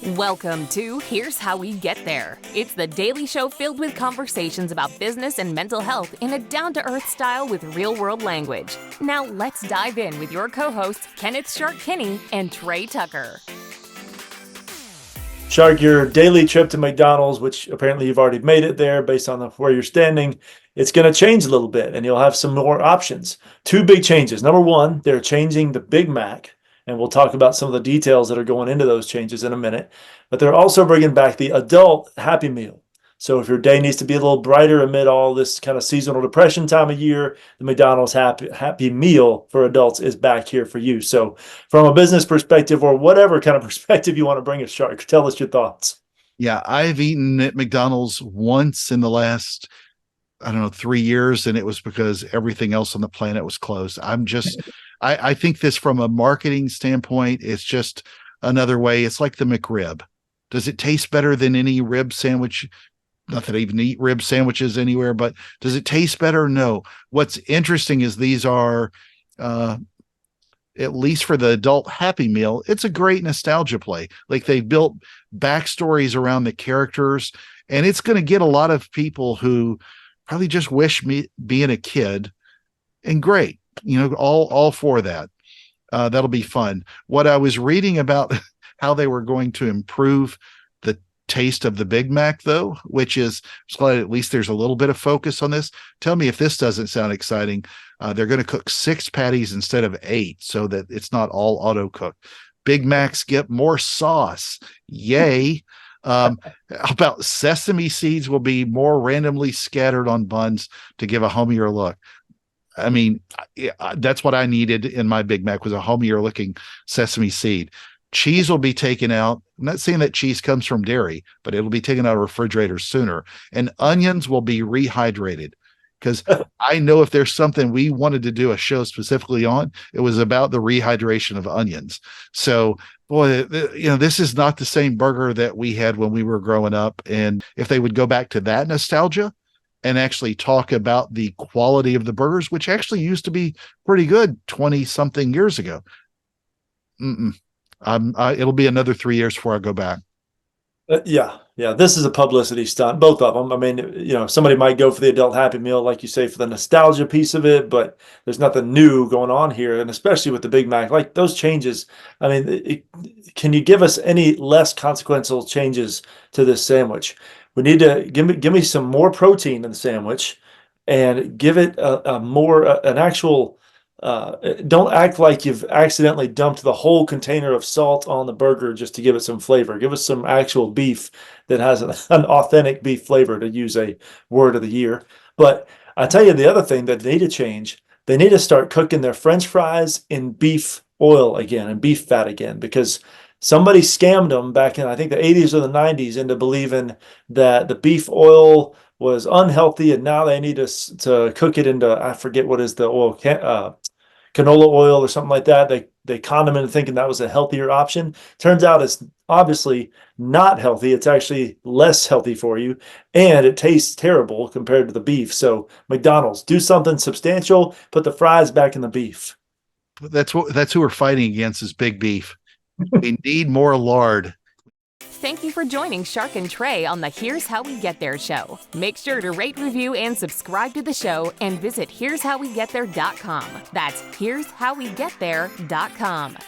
Welcome to Here's How We Get There. It's the daily show filled with conversations about business and mental health in a down-to-earth style with real-world language. Now let's dive in with your co-hosts, Kenneth Shark Kinney and Trey Tucker. Shark, your daily trip to McDonald's, which apparently you've already made it there based on where you're standing, it's going to change a little bit and you'll have some more options. Two big changes. Number one, they're changing the Big Mac, and we'll talk about some of the details that are going into those changes in a minute. But they're also bringing back the adult Happy Meal. So if your day needs to be a little brighter amid all this kind of seasonal depression time of year, the McDonald's Happy Meal for adults is back here for you. So from a business perspective or whatever kind of perspective you want to bring us, Shark, tell us your thoughts. Yeah, I've eaten at McDonald's once in the last, 3 years, and it was because everything else on the planet was closed. I think this from a marketing standpoint, it's just another way. It's like the McRib. Does it taste better than any rib sandwich? Not that I even eat rib sandwiches anywhere, but does it taste better? No. What's interesting is these are, at least for the adult Happy Meal, it's a great nostalgia play. Like they built backstories around the characters, and it's going to get a lot of people who probably just wish me being a kid, and great, all for that. That'll be fun. What I was reading about how they were going to improve the taste of the Big Mac, though, which is glad at least there's a little bit of focus on this. Tell me if this doesn't sound exciting. They're going to cook 6 patties instead of 8 so that it's not all auto cooked. Big Macs get more sauce. Yay. About sesame seeds will be more randomly scattered on buns to give a homier look. I mean, that's what I needed in my Big Mac, was a homier looking sesame seed. Cheese will be taken out. I'm not saying that cheese comes from dairy, but it'll be taken out of refrigerators sooner. And onions will be rehydrated, because I know if there's something we wanted to do a show specifically on, it was about the rehydration of onions. So, boy, this is not the same burger that we had when we were growing up. And if they would go back to that nostalgia and actually talk about the quality of the burgers, which actually used to be pretty good 20 something years ago. It'll be another 3 years before I go back. Yeah. This is a publicity stunt, both of them. I mean, somebody might go for the adult Happy Meal, like you say, for the nostalgia piece of it, but there's nothing new going on here. And especially with the Big Mac, like those changes, I mean, can you give us any less consequential changes to this sandwich? We need to give me some more protein in the sandwich, and give it an actual. Don't act like you've accidentally dumped the whole container of salt on the burger just to give it some flavor. Give us some actual beef that has an authentic beef flavor, to use a word of the year. But I tell you, the other thing that they need to change, they need to start cooking their French fries in beef oil again and beef fat again, because somebody scammed them back in, I think, the 80s or the 90s into believing that the beef oil was unhealthy, and now they need to cook it into, I forget what is the oil, canola oil or something like that. They conned them into thinking that was a healthier option. Turns out it's obviously not healthy. It's actually less healthy for you, and it tastes terrible compared to the beef. So McDonald's, do something substantial. Put the fries back in the beef. That's who we're fighting against, is big beef. We need more lard. Thank you for joining Shark and Trey on the Here's How We Get There show. Make sure to rate, review, and subscribe to the show, and visit here'showwegetthere.com. That's here'showwegetthere.com.